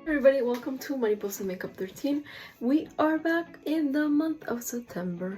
Everybody, welcome to Mariposa Makeup 13. We are back in the month of September.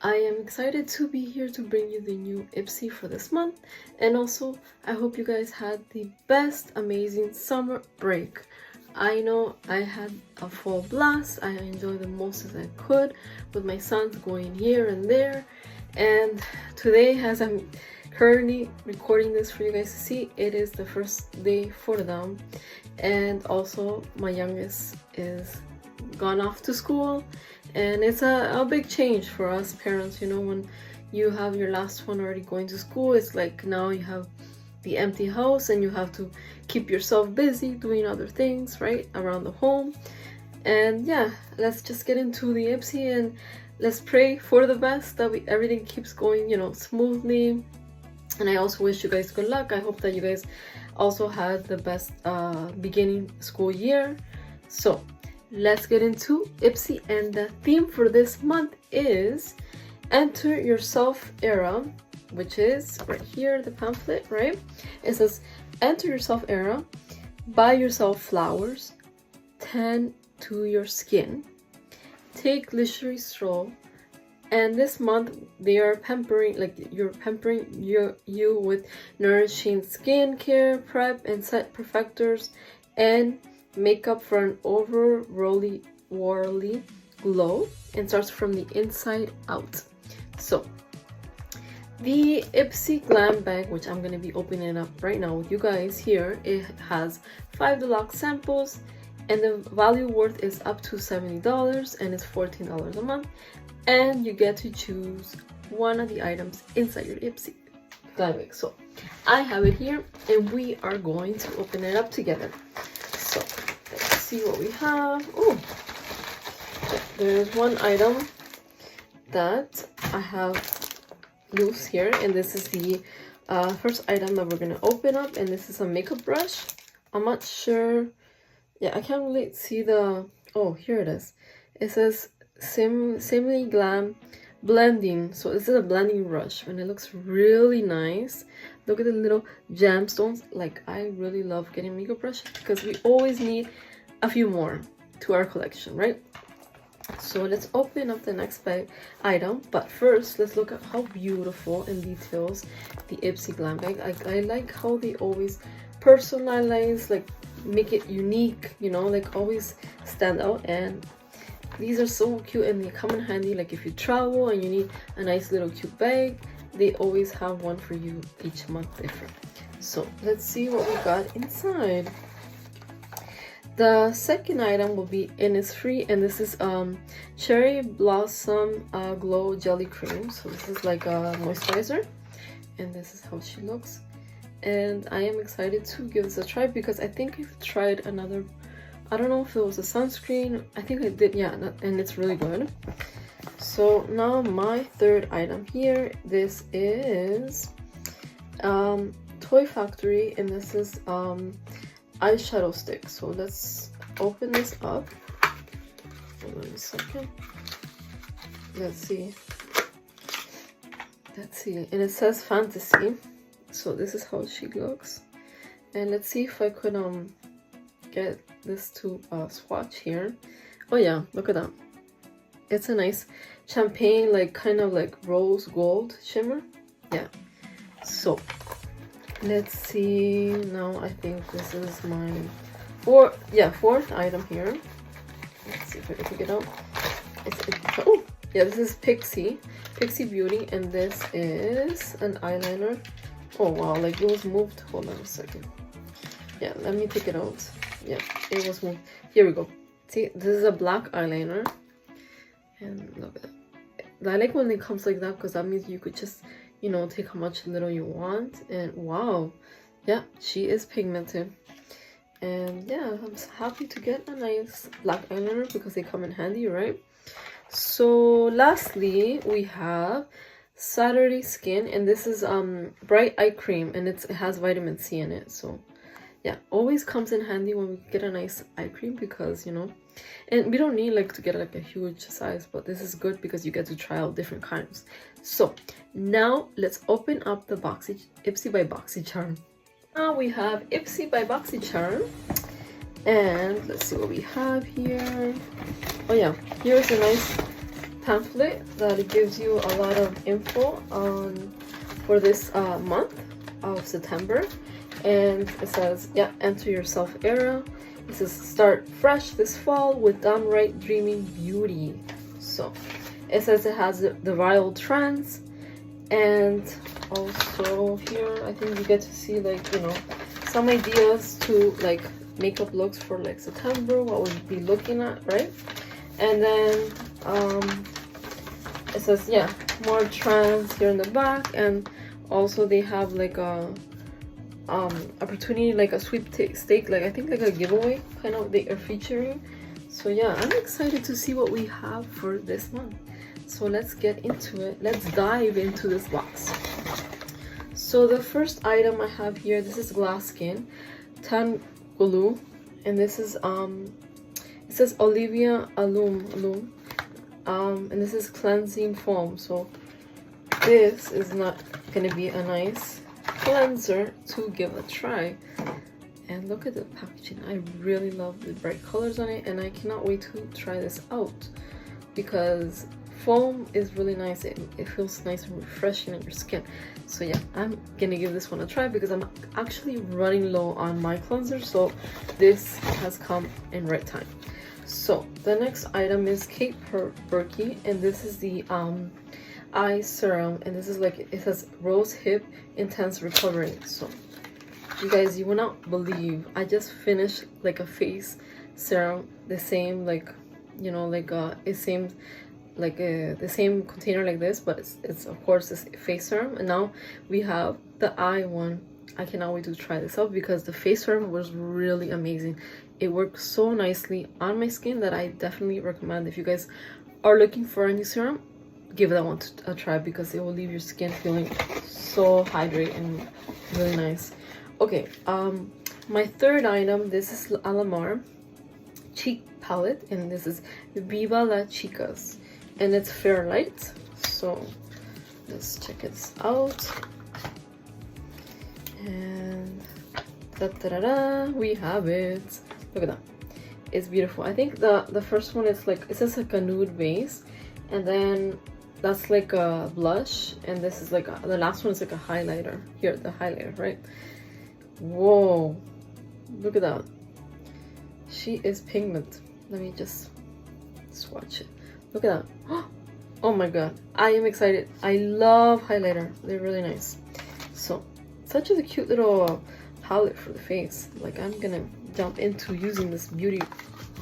I am excited to be here to bring you the new Ipsy for this month, and also I hope you guys had the best amazing summer break. I know I had a full blast. I enjoyed the most as I could with my sons going here and there, and today, as I'm currently recording this for you guys to see, it is the first day for them, and also my youngest is gone off to school, and it's a big change for us parents. You know, when you have your last one already going to school, it's like now you have the empty house and you have to keep yourself busy doing other things right around the home. And yeah, let's just get into the Ipsy and let's pray for the best, that everything keeps going, you know, smoothly. And I also wish you guys good luck. I hope that you guys also had the best beginning school year. So let's get into Ipsy, and the theme for this month is Enter Yourself Era, which is right here, the pamphlet, right? It says, enter yourself era, buy yourself flowers, tend to your skin, take leisurely stroll. And this month they are pampering, you're pampering you with nourishing skincare, prep and set perfectors, and makeup for an overly glow, and starts from the inside out. So the Ipsy Glam Bag, which I'm going to be opening up right now with you guys here, it has 5 deluxe samples, and the value worth is up to $70, and it's $14 a month. And you get to choose one of the items inside your Ipsy Glam Bag. So I have it here, and we are going to open it up together. So let's see what we have. Oh, there's one item that I have loose here, and this is the first item that we're gonna open up, and this is a makeup brush. I'm not sure. Yeah, I can't really see the. Oh, here it is. It says Simply Glam Blending. So this is a blending brush, and it looks really nice. Look at the little gemstones. Like, I really love getting makeup brushes because we always need a few more to our collection, right? So let's open up the next bag item, but first let's look at how beautiful and details the Ipsy Glam Bag. I like how they always personalize, like make it unique, you know, like always stand out. And these are so cute, and they come in handy, like if you travel and you need a nice little cute bag, they always have one for you each month different. So let's see what we got inside. The second item will be Innisfree, and this is Cherry Blossom Glow Jelly Cream. So this is like a moisturizer, and this is how she looks. And I am excited to give this a try because I think I've tried another, I don't know if it was a sunscreen, I think I did, yeah, and it's really good. So now my third item here, this is Toy Factory, and this is eyeshadow stick. So let's open this up. Hold on a second. Let's see, and it says Fantasy. So this is how she looks, and let's see if I could get this to swatch here. Oh yeah, look at that. It's a nice champagne, like kind of like rose gold shimmer. Yeah. So let's see. Now I think this is my fourth item here. Let's see if I can pick it out. Oh yeah, this is Pixie Beauty, and this is an eyeliner. Oh wow, like it was moved. Hold on a second. Yeah, let me take it out. Yeah, it was moved. Here we go. See, this is a black eyeliner, and look at that. I like when it comes like that because that means you could just, you know, take how much little you want. And wow, yeah, she is pigmented. And yeah, I'm happy to get a nice black eyeliner because they come in handy, right? So lastly, we have Saturday Skin, and this is bright eye cream, and it has vitamin C in it. So yeah, always comes in handy when we get a nice eye cream because, you know, and we don't need like to get like a huge size, but this is good because you get to try out different kinds. So now let's open up the Ipsy by Boxycharm. Now we have Ipsy by Boxycharm, And let's see what we have here. Oh yeah, here's a nice pamphlet that gives you a lot of info on for this month of September. And it says, yeah, enter your self era. It says start fresh this fall with downright dreaming beauty. So it says it has the viral trends, and also here I think you get to see, like, you know, some ideas to like makeup looks for like September, what we'll be looking at, right? And then it says, yeah, more trends here in the back, and also they have like a opportunity, like a sweepstake, like I think like a giveaway kind of they are featuring. So yeah, I'm excited to see what we have for this month. So let's get into it. Let's dive into this box. So the first item I have here, this is Glass Skin Tan Glue, and this is it says Olivia Alum, and this is cleansing foam. So this is not gonna be a nice cleanser to give a try. And look at the packaging. I really love the bright colors on it, and I cannot wait to try this out because foam is really nice. It feels nice and refreshing on your skin. So yeah, I'm gonna give this one a try because I'm actually running low on my cleanser, so this has come in right time. So the next item is Kate Berkey, and this is the eye serum, and this is like, it says Rose Hip Intense Recovery. So you guys, you will not believe, I just finished like a face serum, the same, like, you know, like it seems like the same container like this, but it's of course this face serum, and now we have the eye one. I cannot wait to try this out because the face serum was really amazing. It worked so nicely on my skin that I definitely recommend. If you guys are looking for a new serum, give that one a try because it will leave your skin feeling so hydrated and really nice. Okay, my third item, this is Alamar cheek palette, and this is Viva La Chicas, and it's Fair Light. So let's check it out. And we have it. Look at that, it's beautiful. I think the first one is like, it says like a nude base, and then that's like a blush, and this is like the last one is like a highlighter. Here, the highlighter, right? Whoa, look at that. She is pigment. Let me just swatch it. Look at that. Oh my god, I am excited. I love highlighter, they're really nice. So such a cute little palette for the face. Like, I'm gonna jump into using this beauty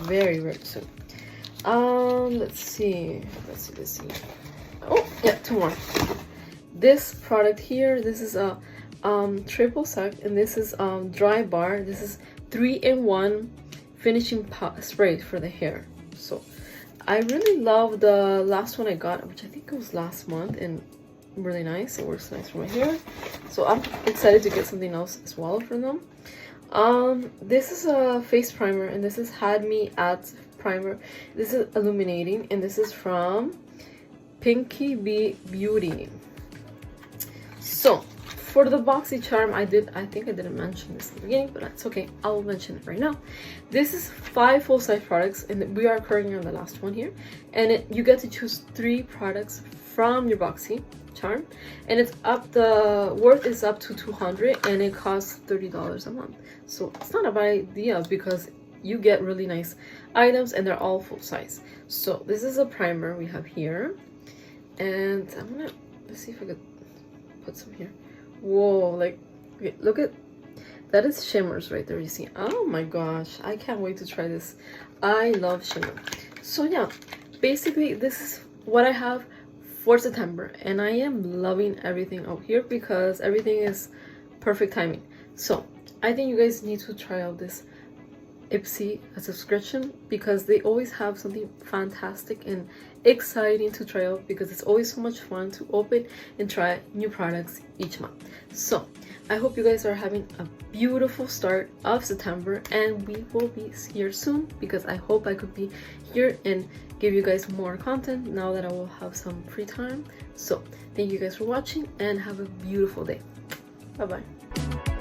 very soon. Let's see. Oh yeah, two more. This product here, this is a triple sec, and this is dry bar. This is 3-in-1 finishing spray for the hair. So I really love the last one I got, which I think it was last month, and really nice. It works nice for my hair, so I'm excited to get something else as well from them. This is a face primer, and this is Had Me at primer. This is illuminating, and this is from Pinky Bee Beauty. So for the Boxycharm, I think I didn't mention this in the beginning, but that's okay, I'll mention it right now. This is 5 full-size products, and we are currently on the last one here, and you get to choose 3 products from your Boxycharm, and it's the worth is up to $200, and it costs $30 a month. So it's not a bad idea because you get really nice items, and they're all full size. So this is a primer we have here, and let's see if I could put some here. Whoa, like, okay, look at that, is shimmers right there, you see. Oh my gosh, I can't wait to try this. I love shimmer. So yeah, basically this is what I have for September, and I am loving everything out here because everything is perfect timing. So I think you guys need to try out this Ipsy subscription because they always have something fantastic and exciting to try out, because it's always so much fun to open and try new products each month. So I hope you guys are having a beautiful start of September, and we will be here soon because I hope I could be here and give you guys more content now that I will have some free time. So thank you guys for watching, and have a beautiful day. Bye bye.